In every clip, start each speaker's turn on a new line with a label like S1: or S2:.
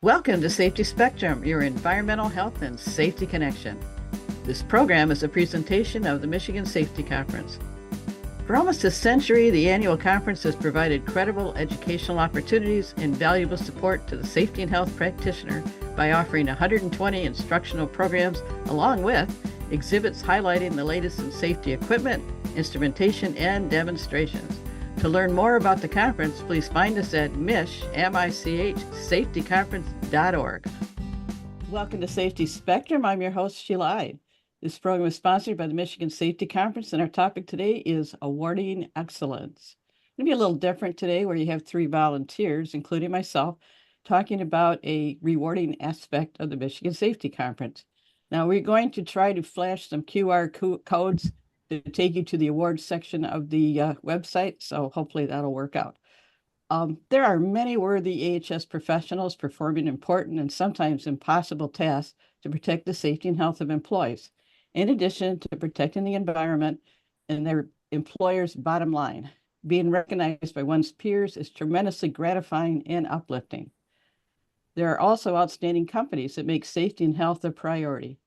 S1: Welcome to Safety Spectrum, your environmental health and safety connection. This program is a presentation of the Michigan Safety Conference. For almost a century, the annual conference has provided credible educational opportunities and valuable support to the safety and health practitioner by offering 120 instructional programs along with exhibits highlighting the latest in safety equipment, instrumentation, and demonstrations. To learn more about the conference, please find us at safetyconference.org. Welcome to Safety Spectrum. I'm your host, Sheila Ide. This program is sponsored by the Michigan Safety Conference, and our topic today is Awarding Excellence. It's going to be a little different today, where you have 3 volunteers, including myself, talking about a rewarding aspect of the Michigan Safety Conference. Now, we're going to try to flash some QR codes to take you to the awards section of the website, so hopefully that'll work out. There are many worthy AHS professionals performing important and sometimes impossible tasks to protect the safety and health of employees, in addition to protecting the environment and their employer's bottom line. Being recognized by one's peers is tremendously gratifying and uplifting. There are also outstanding companies that make safety and health a priority.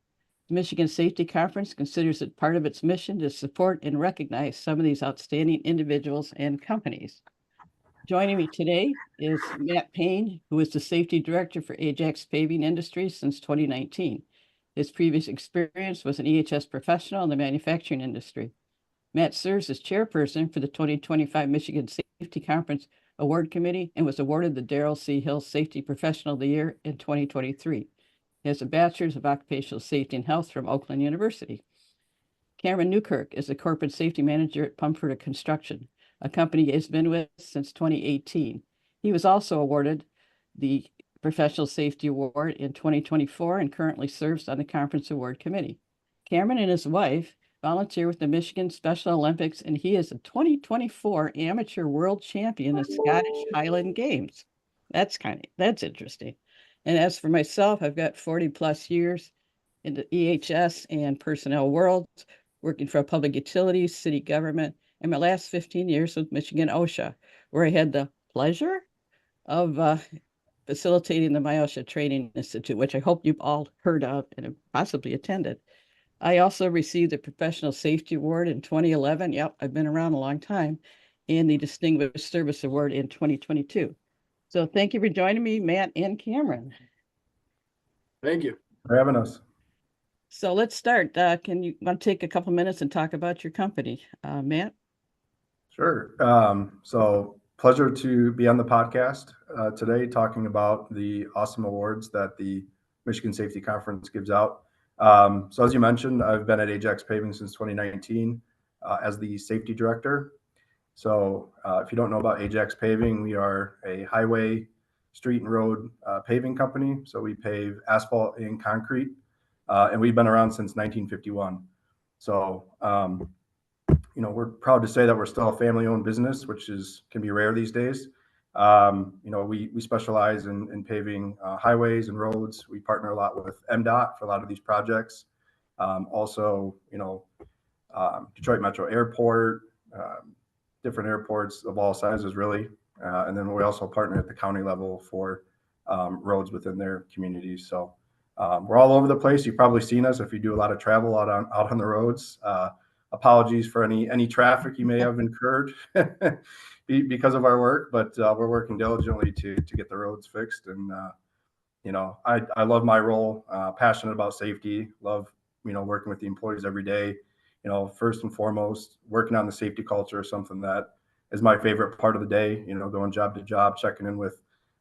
S1: The Michigan Safety Conference considers it part of its mission to support and recognize some of these outstanding individuals and companies. Joining me today is Matt Payne, who is the Safety Director for Ajax Paving Industries since 2019. His previous experience was an EHS professional in the manufacturing industry. Matt serves as chairperson for the 2025 Michigan Safety Conference Award Committee and was awarded the Darrell C. Hill Safety Professional of the Year in 2023. He has a bachelor's of occupational safety and health from Oakland University. Cameron Newkirk is the corporate safety manager at Pumford Construction, a company he has been with since 2018. He was also awarded the Professional Safety Award in 2024 and currently serves on the Conference Award Committee. Cameron and his wife volunteer with the Michigan Special Olympics, and he is a 2024 amateur world champion of Scottish Highland Games. That's interesting. And as for myself, I've got 40 plus years in the EHS and personnel world, working for public utilities, city government, and my last 15 years with Michigan OSHA, where I had the pleasure of facilitating the MyOSHA Training Institute, which I hope you've all heard of and have possibly attended. I also received the Professional Safety Award in 2011. Yep, I've been around a long time, and the Distinguished Service Award in 2022. So thank you for joining me, Matt and Cameron.
S2: Thank you
S3: for having us.
S1: So let's start. Can you want to take a couple minutes and talk about your company, Matt?
S3: Sure. So pleasure to be on the podcast today, talking about the awesome awards that the Michigan Safety Conference gives out. So as you mentioned, I've been at Ajax Paving since 2019 as the safety director. So if you don't know about Ajax Paving, we are a highway, street and road paving company. So we pave asphalt and concrete, and we've been around since 1951. So, we're proud to say that we're still a family-owned business, which can be rare these days. We specialize in paving highways and roads. We partner a lot with MDOT for a lot of these projects. Also, Detroit Metro Airport, different airports of all sizes, really. And then we also partner at the county level for roads within their communities. So we're all over the place. You've probably seen us if you do a lot of travel out on the roads. Apologies for any traffic you may have incurred because of our work, but we're working diligently to get the roads fixed. And I love my role, passionate about safety, love working with the employees every day. First and foremost, working on the safety culture is something that is my favorite part of the day, going job to job, checking in with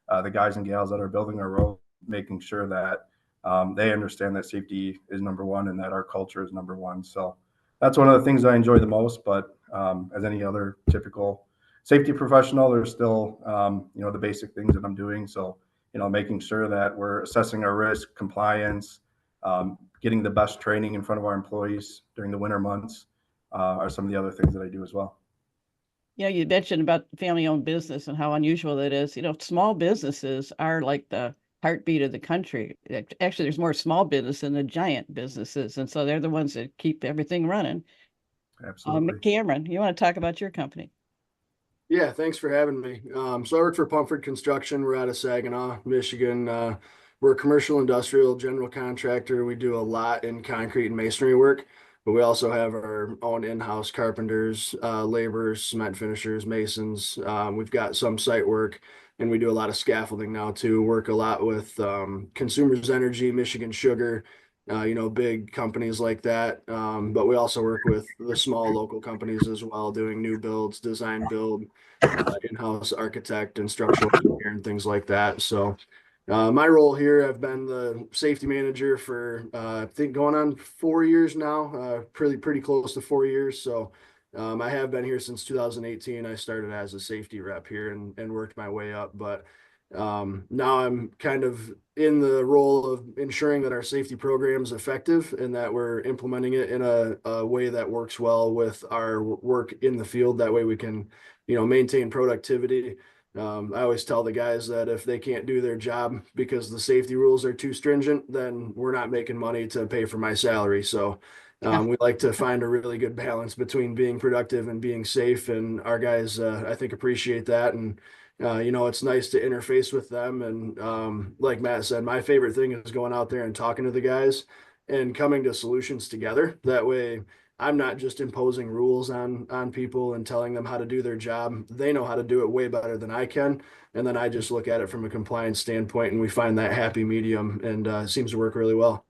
S3: the guys and gals that are building our road, making sure that they understand that safety is number one and that our culture is number one. So that's one of the things I enjoy the most. But as any other typical safety professional, there's still, the basic things that I'm doing. So, making sure that we're assessing our risk, compliance, getting the best training in front of our employees during the winter months are some of the other things that I do as well.
S1: You mentioned about family-owned business and how unusual that is. Small businesses are like the heartbeat of the country. Actually, there's more small business than the giant businesses, and so they're the ones that keep everything running.
S3: Absolutely.
S1: Cameron, you want to talk about your company?
S2: Yeah, thanks for having me. So I work for Pumford Construction. We're out of Saginaw, Michigan. We're a commercial industrial general contractor. We do a lot in concrete and masonry work, but we also have our own in-house carpenters, laborers, cement finishers, masons. We've got some site work, and we do a lot of scaffolding now too. Work a lot with Consumers Energy, Michigan Sugar, big companies like that. But we also work with the small local companies as well, doing new builds, design build, in-house architect and structural engineer and things like that. So my role here, I've been the safety manager for I think going on 4 years now, pretty close to 4 years. So I have been here since 2018. I started as a safety rep here and worked my way up, but now I'm kind of in the role of ensuring that our safety program is effective and that we're implementing it in a way that works well with our work in the field. That way we can, maintain productivity. I always tell the guys that if they can't do their job because the safety rules are too stringent, then we're not making money to pay for my salary. So we like to find a really good balance between being productive and being safe. And our guys, I think, appreciate that. And it's nice to interface with them. And like Matt said, my favorite thing is going out there and talking to the guys and coming to solutions together. That way, I'm not just imposing rules on people and telling them how to do their job. They know how to do it way better than I can. And then I just look at it from a compliance standpoint, and we find that happy medium, and it seems to work really well.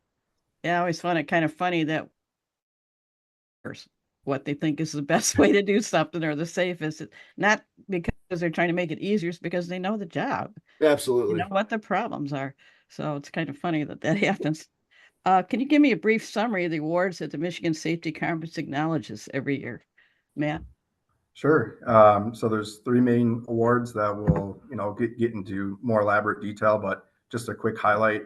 S1: Yeah, I always find it kind of funny that what they think is the best way to do something or the safest, not because they're trying to make it easier, it's because they know the job. You know
S2: Absolutely.
S1: what the problems are. So it's kind of funny that that happens. Can you give me a brief summary of the awards that the Michigan Safety Conference acknowledges every year, Matt?
S3: Sure. So there's three main awards that will, get into more elaborate detail, but just a quick highlight.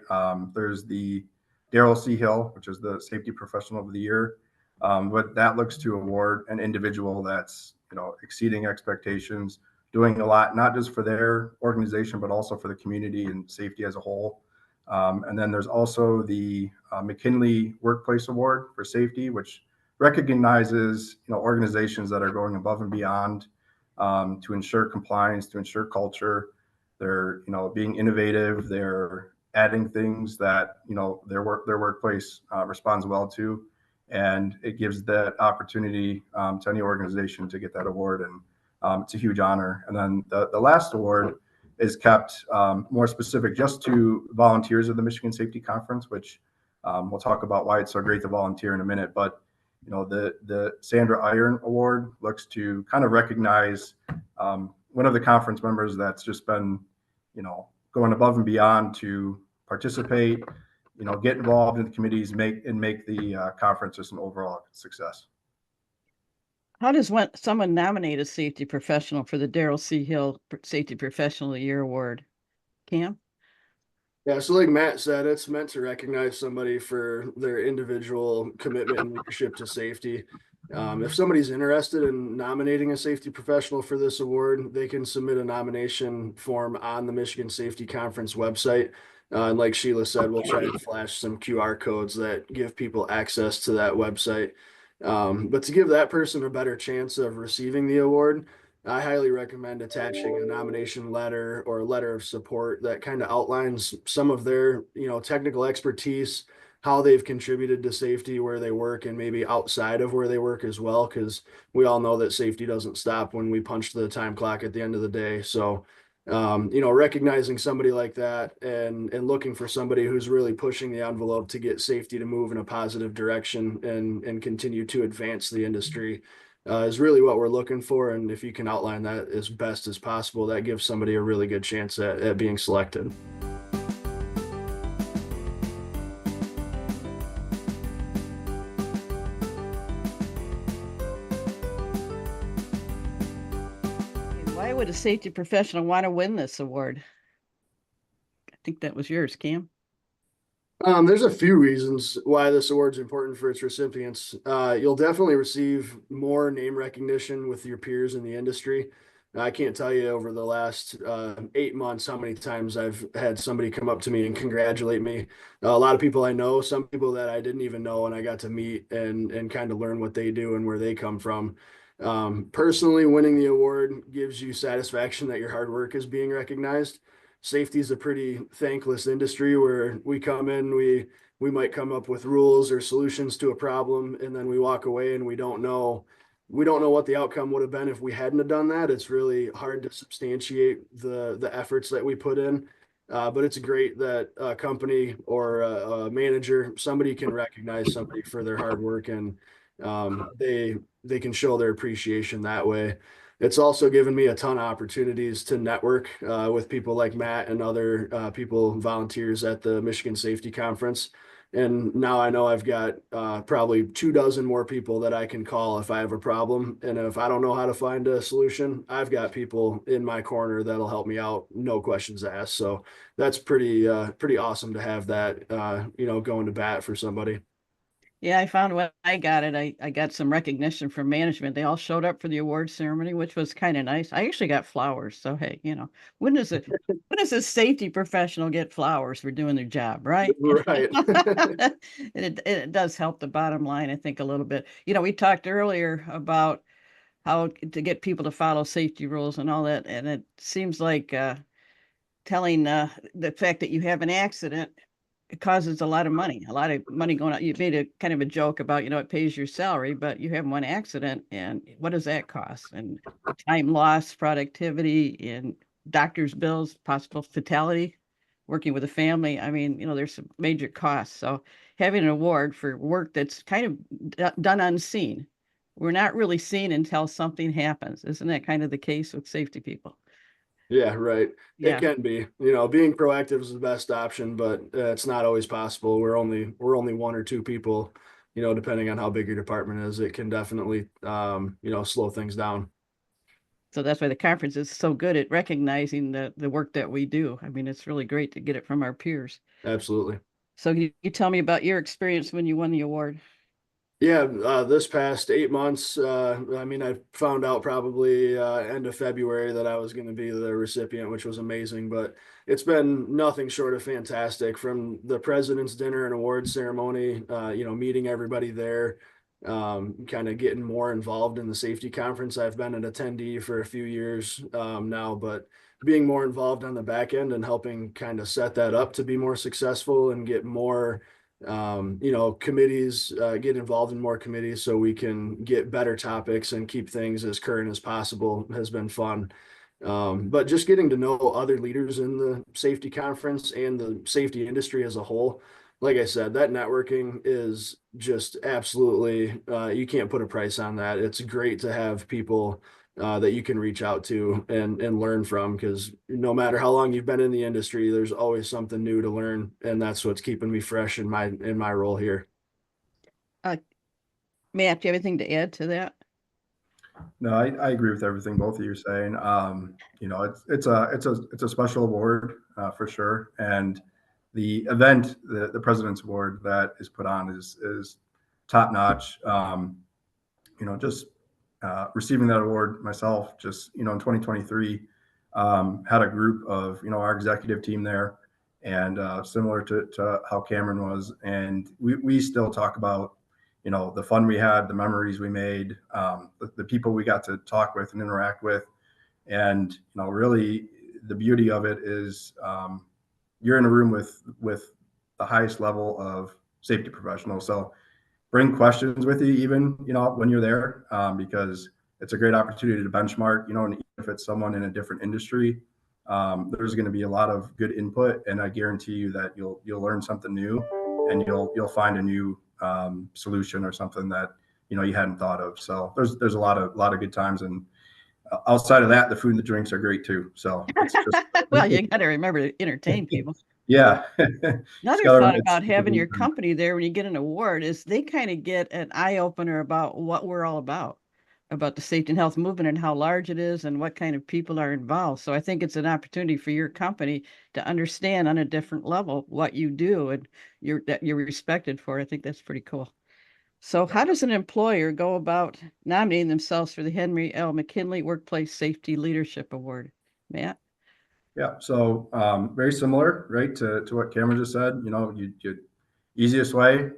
S3: There's the Daryl C. Hill, which is the Safety Professional of the Year. But that looks to award an individual that's, exceeding expectations, doing a lot, not just for their organization, but also for the community and safety as a whole. And then there's also the McKinley Workplace Award for Safety, which recognizes organizations that are going above and beyond to ensure compliance, to ensure culture. They're being innovative. They're adding things that their workplace responds well to, and it gives that opportunity to any organization to get that award, and it's a huge honor. And then the last award is kept more specific just to volunteers of the Michigan Safety Conference, which we'll talk about why it's so great to volunteer in a minute. But the Sandra Iron Award looks to kind of recognize one of the conference members that's just been, going above and beyond to participate, get involved in the committees, make the conference just an overall success.
S1: How does someone nominate a safety professional for the Daryl C. Hill Safety Professional of the Year Award? Cam?
S2: Yeah, so like Matt said, it's meant to recognize somebody for their individual commitment and leadership to safety. If somebody's interested in nominating a safety professional for this award, they can submit a nomination form on the Michigan Safety Conference website. And like Sheila said, we'll try and flash some QR codes that give people access to that website. But to give that person a better chance of receiving the award, I highly recommend attaching a nomination letter or a letter of support that kind of outlines some of their, technical expertise, how they've contributed to safety where they work and maybe outside of where they work as well, because we all know that safety doesn't stop when we punch the time clock at the end of the day. So, recognizing somebody like that and looking for somebody who's really pushing the envelope to get safety to move in a positive direction and continue to advance the industry is really what we're looking for. And if you can outline that as best as possible, that gives somebody a really good chance at being selected.
S1: Why would a safety professional want to win this award? I think that was yours, Cam.
S2: There's a few reasons why this award's important for its recipients. You'll definitely receive more name recognition with your peers in the industry. I can't tell you over the last 8 months how many times I've had somebody come up to me and congratulate me. A lot of people I know, some people that I didn't even know, and I got to meet and kind of learn what they do and where they come from. Personally, winning the award gives you satisfaction that your hard work is being recognized. Safety is a pretty thankless industry where we come in, we might come up with rules or solutions to a problem, and then we walk away and we don't know what the outcome would have been if we hadn't have done that. It's really hard to substantiate the efforts that we put in. But it's great that a company or a manager, somebody can recognize somebody for their hard work, and they can show their appreciation that way. It's also given me a ton of opportunities to network with people like Matt and other people, volunteers at the Michigan Safety Conference. And now I know I've got probably 24 more people that I can call if I have a problem. And if I don't know how to find a solution, I've got people in my corner that'll help me out, no questions asked. So that's pretty awesome to have that, going to bat for somebody.
S1: Yeah, I found when I got it, I got some recognition from management. They all showed up for the award ceremony, which was kind of nice. I actually got flowers. So hey, when does a safety professional get flowers for doing their job, right?
S2: Right.
S1: And it does help the bottom line, I think, a little bit. We talked earlier about how to get people to follow safety rules and all that, and it seems like telling the fact that you have an accident, it causes a lot of money going out. You made a kind of a joke about, it pays your salary, but you have one accident and what does that cost? And time loss, productivity, and doctor's bills, possible fatality, working with a family. I mean, there's some major costs. So having an award for work that's kind of done unseen. We're not really seen until something happens. Isn't that kind of the case with safety people?
S2: Yeah, right. It
S1: Yeah.
S2: can be. Being proactive is the best option, but it's not always possible. We're only one or two people, depending on how big your department is. It can definitely slow things down.
S1: So that's why the conference is so good at recognizing the work that we do. I mean, it's really great to get it from our peers.
S2: Absolutely.
S1: So you tell me about your experience when you won the award.
S2: Yeah, this past 8 months, I mean, I found out probably end of February that I was going to be the recipient, which was amazing. But it's been nothing short of fantastic, from the president's dinner and awards ceremony, meeting everybody there, kind of getting more involved in the safety conference. I've been an attendee for a few years now, but being more involved on the back end and helping kind of set that up to be more successful and get more committees, get involved in more committees so we can get better topics and keep things as current as possible has been fun. But just getting to know other leaders in the safety conference and the safety industry as a whole, like I said, that networking is just absolutely, you can't put a price on that. It's great to have people that you can reach out to and learn from, because no matter how long you've been in the industry, there's always something new to learn, and that's what's keeping me fresh in my role here.
S1: Uh, Matt, do you have anything to add to that?
S3: No, I agree with everything both of you are saying. It's a special award for sure, and the event, the President's Award that is put on is top notch. Just receiving that award myself, just in 2023, had a group of our executive team there, and similar to how Cameron was, and we still talk about the fun we had, the memories we made, the people we got to talk with and interact with. And, really the beauty of it is you're in a room with the highest level of safety professionals. So bring questions with you, even, when you're there, because it's a great opportunity to benchmark, and if it's someone in a different industry, there's going to be a lot of good input, and I guarantee you that you'll learn something new, and you'll find a new solution or something that you hadn't thought of. So there's a lot of good times, and outside of that, the food and the drinks are great too. So it's just
S1: Well, you got to remember to entertain people.
S3: yeah.
S1: Another thought about having your company there when you get an award is they kind of get an eye opener about what we're all about the safety and health movement and how large it is and what kind of people are involved. So I think it's an opportunity for your company to understand on a different level what you do and that you're respected for. I think that's pretty cool. So how does an employer go about nominating themselves for the Henry L. McKinley Workplace Safety Leadership Award? Matt?
S3: Yeah. So very similar, right, to what Cameron just said. You easiest way,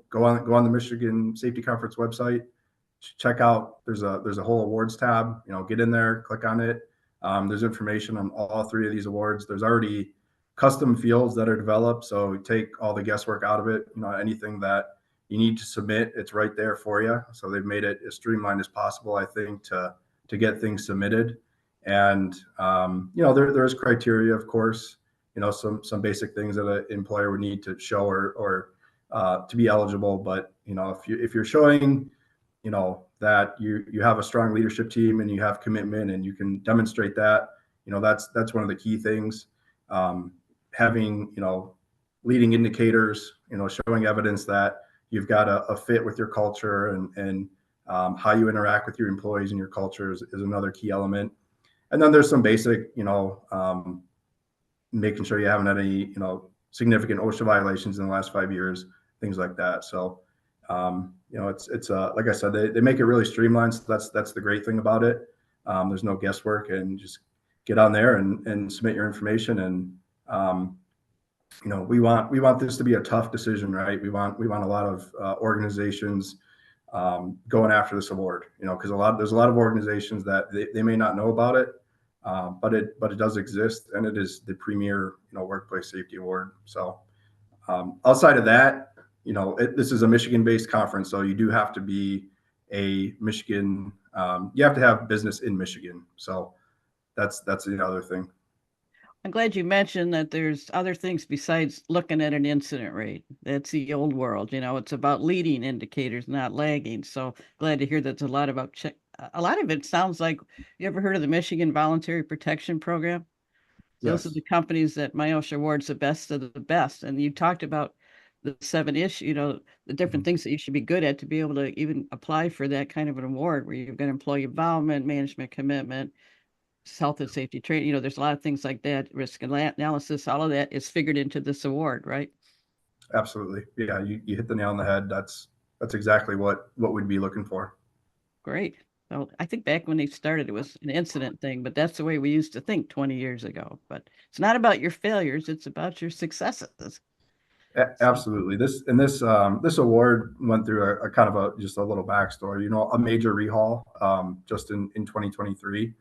S3: go on the Michigan Safety Conference website, check out, there's a whole awards tab, get in there, click on it. There's information on all three of these awards. There's already custom fields that are developed. So take all the guesswork out of it. Anything that you need to submit, it's right there for you. So they've made it as streamlined as possible, I think, to get things submitted. And, there's criteria, of course, some basic things that an employer would need to show or to be eligible. But, if you're showing, that you have a strong leadership team and you have commitment and you can demonstrate that, that's one of the key things. Having, leading indicators, showing evidence that you've got a fit with your culture and how you interact with your employees and your culture is another key element. And then there's some basic, making sure you haven't had any, significant OSHA violations in the last 5 years, things like that. So, it's like I said, they make it really streamlined. So that's the great thing about it. There's no guesswork, and just get on there and submit your information. And, we want this to be a tough decision, right? We want a lot of organizations going after this award, because there's a lot of organizations that they may not know about it, but it does exist, and it is the premier workplace safety award. So outside of that, this is a Michigan-based conference, so you do have to be a Michigan. You have to have business in Michigan. So that's the other thing.
S1: I'm glad you mentioned that there's other things besides looking at an incident rate. That's the old world. It's about leading indicators, not lagging. So glad to hear that's a lot about check. A lot of it sounds like, you ever heard of the Michigan Voluntary Protection Program? Those are
S3: Yes.
S1: the companies that MyOSHA awards the best of the best. And you talked about the 7-ish, the different things that you should be good at to be able to even apply for that kind of an award, where you've got employee involvement, management commitment, health and safety training. There's a lot of things like that, risk analysis, all of that is figured into this award, right?
S3: Absolutely. Yeah, you hit the nail on the head. That's exactly what we'd be looking for.
S1: Great. So I think back when they started, it was an incident thing, but that's the way we used to think 20 years ago. But it's not about your failures, it's about your successes.
S3: Absolutely. This award went through a kind of just a little backstory. A major rehaul just in 2023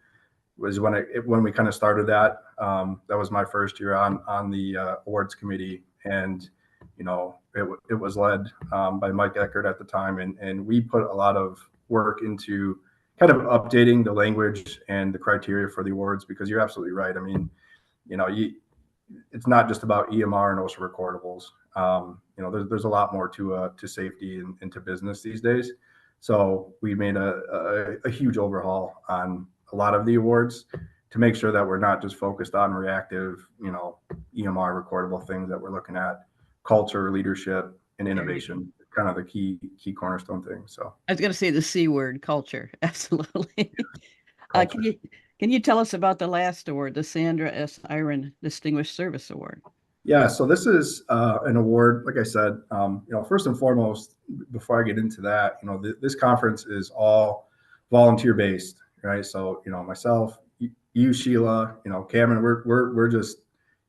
S3: was when we kind of started that. That was my first year on the awards committee, and it was led by Mike Eckert at the time, and we put a lot of work into kind of updating the language and the criteria for the awards, because you're absolutely right. I mean, it's not just about EMR and OSHA recordables. There's a lot more to safety and to business these days. So we made a huge overhaul on a lot of the awards to make sure that we're not just focused on reactive, EMR recordable things, that we're looking at culture, leadership, and innovation, kind of the key cornerstone thing. So
S1: I was going to say the C word, culture. Absolutely.
S3: culture.
S1: Can you tell us about the last award, the Sandra S. Iron Distinguished Service Award?
S3: Yeah, so this is an award, like I said, first and foremost, before I get into that, this conference is all volunteer based, right? So, myself, you, Sheila, Cameron, we're just,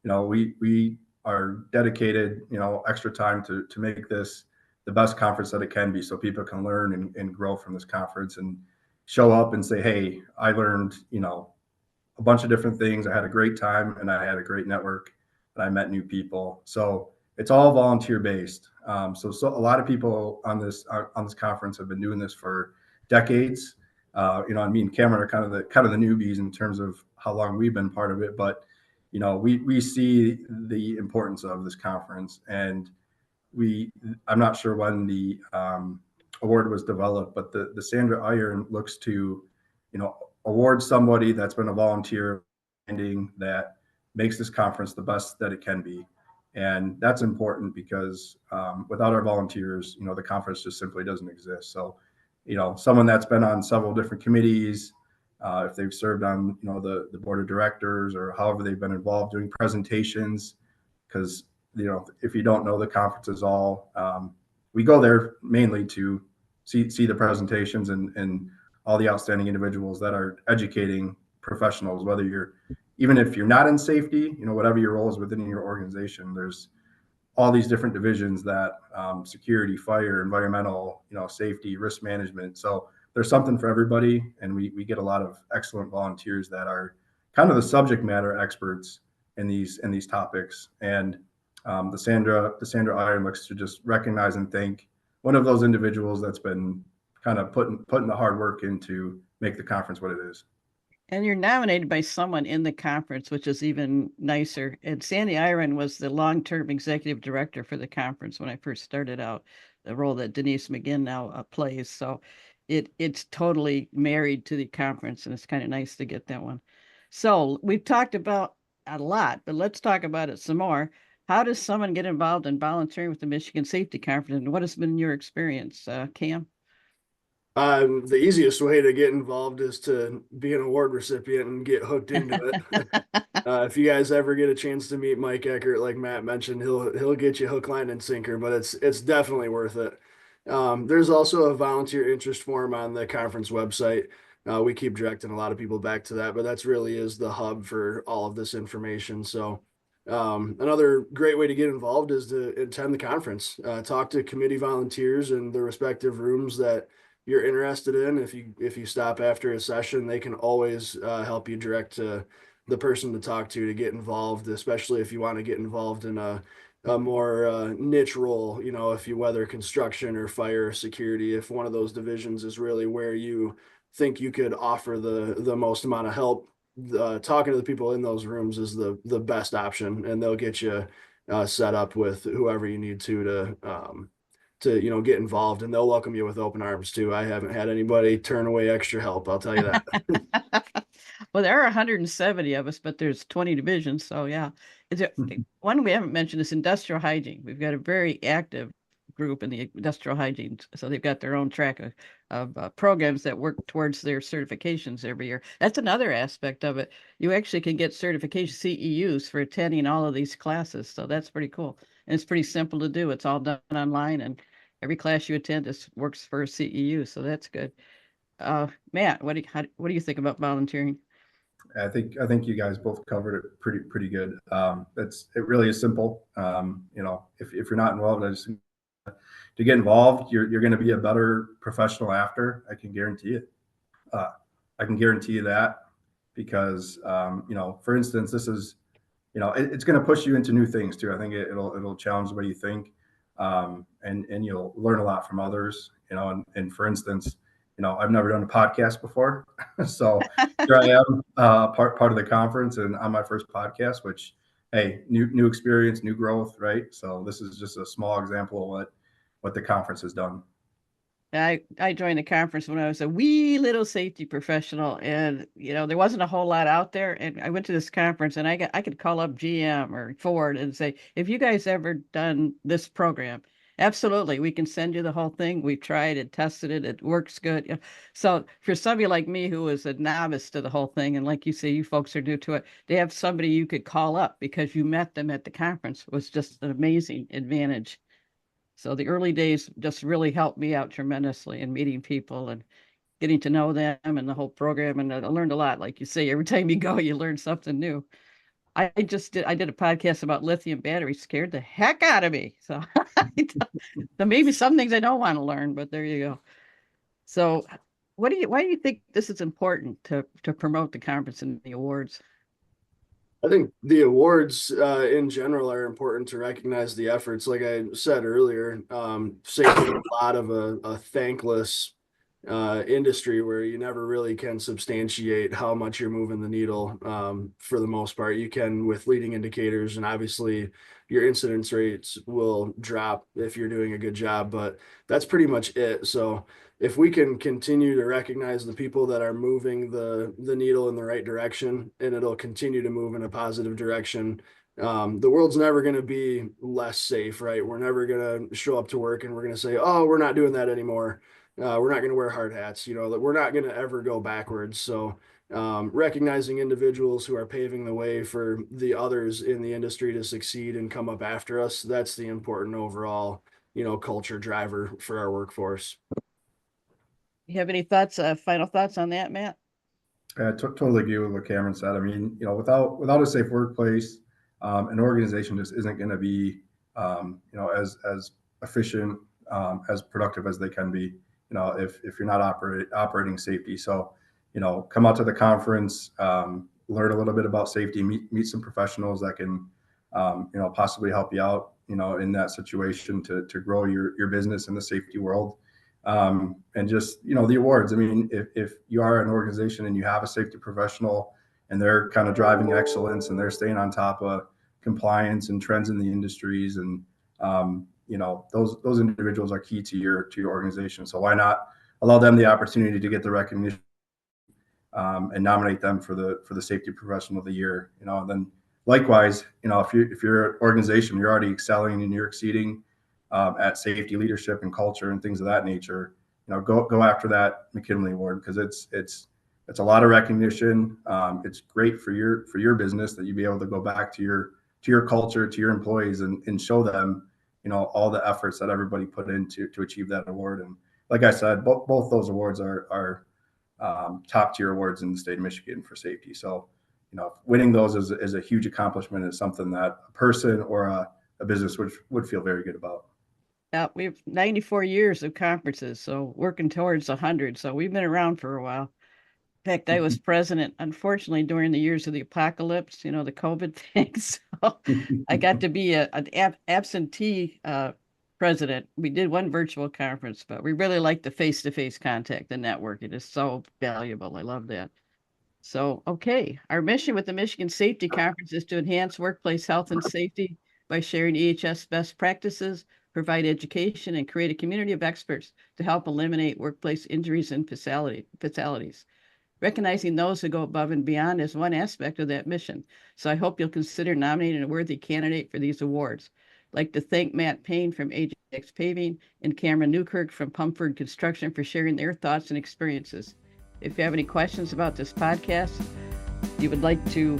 S3: we are dedicated, extra time to make this the best conference that it can be, so people can learn and grow from this conference and show up and say, hey, I learned, a bunch of different things. I had a great time and I had a great network and I met new people. So it's all volunteer based. So a lot of people on this conference have been doing this for decades. Me and Cameron are kind of the newbies in terms of how long we've been part of it, but we see the importance of this conference, and I'm not sure when the award was developed, but the Sandra Iron looks to, award somebody that's been a volunteer that makes this conference the best that it can be. And that's important because without our volunteers, the conference just simply doesn't exist. So, someone that's been on several different committees, if they've served on, the board of directors, or however they've been involved doing presentations, because, if you don't know, the conference is all, we go there mainly to see the presentations and all the outstanding individuals that are educating professionals, even if you're not in safety, whatever your role is within your organization. There's all these different divisions that security, fire, environmental, safety, risk management. So there's something for everybody, and we get a lot of excellent volunteers that are kind of the subject matter experts in these topics. And the Sandra Iron looks to just recognize and thank one of those individuals that's been kind of putting the hard work in to make the conference what it is.
S1: And you're nominated by someone in the conference, which is even nicer. And Sandy Iron was the long-term executive director for the conference when I first started out, the role that Denise McGinn now plays. So it's totally married to the conference, and it's kind of nice to get that one. So we've talked about a lot, but let's talk about it some more. How does someone get involved in volunteering with the Michigan Safety Conference, and what has been your experience, Cam?
S2: The easiest way to get involved is to be an award recipient and get hooked into it. If you guys ever get a chance to meet Mike Eckert, like Matt mentioned, he'll get you hook, line, and sinker, but it's definitely worth it. There's also a volunteer interest form on the conference website. We keep directing a lot of people back to that, but that's really is the hub for all of this information. So another great way to get involved is to attend the conference, talk to committee volunteers in the respective rooms that you're interested in. If you stop after a session, they can always help you direct to the person to talk to get involved, especially if you want to get involved in a more niche role, if you whether construction or fire or security, if one of those divisions is really where you think you could offer the most amount of help, talking to the people in those rooms is the best option, and they'll get you set up with whoever you need to get involved, and they'll welcome you with open arms too. I haven't had anybody turn away extra help, I'll tell you that.
S1: Well, there are 170 of us, but there's 20 divisions. So yeah, one we haven't mentioned is industrial hygiene. We've got a very active group in the industrial hygiene. So they've got their own track of programs that work towards their certifications every year. That's another aspect of it. You actually can get certification CEUs for attending all of these classes. So that's pretty cool. And it's pretty simple to do. It's all done online, and every class you attend works for a CEU. So that's good. Matt, what do you think about volunteering?
S3: I think you guys both covered it pretty good. It really is simple. If you're not involved, to get involved, you're going to be a better professional after. I can guarantee it. I can guarantee you that because for instance, this is it's going to push you into new things too. I think it'll challenge the way you think, and you'll learn a lot from others. And for instance, I've never done a podcast before. So here I am, part of the conference and on my first podcast, which, hey, new experience, new growth, right? So this is just a small example of what the conference has done.
S1: I joined the conference when I was a wee little safety professional, and there wasn't a whole lot out there. And I went to this conference, and I could call up GM or Ford and say, "If you guys ever done this program, absolutely, we can send you the whole thing. We've tried it, tested it, it works good." So for somebody like me who was a novice to the whole thing, and like you say, you folks are new to it, to have somebody you could call up because you met them at the conference was just an amazing advantage. So the early days just really helped me out tremendously in meeting people and getting to know them and the whole program. And I learned a lot. Like you say, every time you go, you learn something new. I did a podcast about lithium batteries, scared the heck out of me. So, so maybe some things I don't want to learn, but there you go. So why do you think this is important to promote the conference and the awards?
S2: I think the awards in general are important to recognize the efforts. Like I said earlier, safety is a lot of a thankless industry where you never really can substantiate how much you're moving the needle. For the most part, you can with leading indicators, and obviously your incidence rates will drop if you're doing a good job, but that's pretty much it. So if we can continue to recognize the people that are moving the needle in the right direction, and it'll continue to move in a positive direction, the world's never going to be less safe, right? We're never going to show up to work and we're going to say, "Oh, we're not doing that anymore. We're not going to wear hard hats." That we're not going to ever go backwards. So recognizing individuals who are paving the way for the others in the industry to succeed and come up after us, that's the important overall, culture driver for our workforce.
S1: You have any thoughts, final thoughts on that, Matt?
S3: I totally agree with what Cameron said. I mean, without a safe workplace, an organization just isn't going to be, as efficient, as productive as they can be. if you're not operating safety. So, come out to the conference, learn a little bit about safety, meet some professionals that can, possibly help you out, in that situation to grow your business in the safety world. And just, the awards. I mean, if you are an organization and you have a safety professional and they're kind of driving excellence and they're staying on top of compliance and trends in the industries, and those individuals are key to your organization. So why not allow them the opportunity to get the recognition, and nominate them for the safety professional of the year? And then likewise, if you're an organization, you're already excelling and you're exceeding at safety leadership and culture and things of that nature, go after that McKinley Award, because it's a lot of recognition. It's great for your business that you be able to go back to your culture, to your employees, and show them, all the efforts that everybody put in to achieve that award. And like I said, both those awards are top tier awards in the state of Michigan for safety. So, winning those is a huge accomplishment. It's something that a person or a business would feel very good about.
S1: Yeah, we have 94 years of conferences, so working towards 100. So we've been around for a while. In fact, I was president, unfortunately, during the years of the apocalypse, the COVID thing. So I got to be an absentee president. We did one virtual conference, but we really like the face-to-face contact. The network, it is so valuable. I love that. So, okay, our mission with the Michigan Safety Conference is to enhance workplace health and safety by sharing EHS best practices, provide education, and create a community of experts to help eliminate workplace injuries and fatalities. Recognizing those who go above and beyond is one aspect of that mission. So I hope you'll consider nominating a worthy candidate for these awards. I'd like to thank Matt Payne from Ajax Paving and Cameron Newkirk from Pumford Construction for sharing their thoughts and experiences. If you have any questions about this podcast, you would like to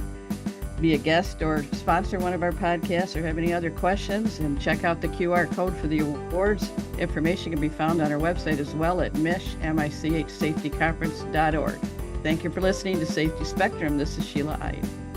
S1: be a guest or sponsor one of our podcasts, or have any other questions, and check out the QR code for the awards. Information can be found on our website as well at michsafetyconference.org. Thank you for listening to Safety Spectrum. This is Sheila Ide.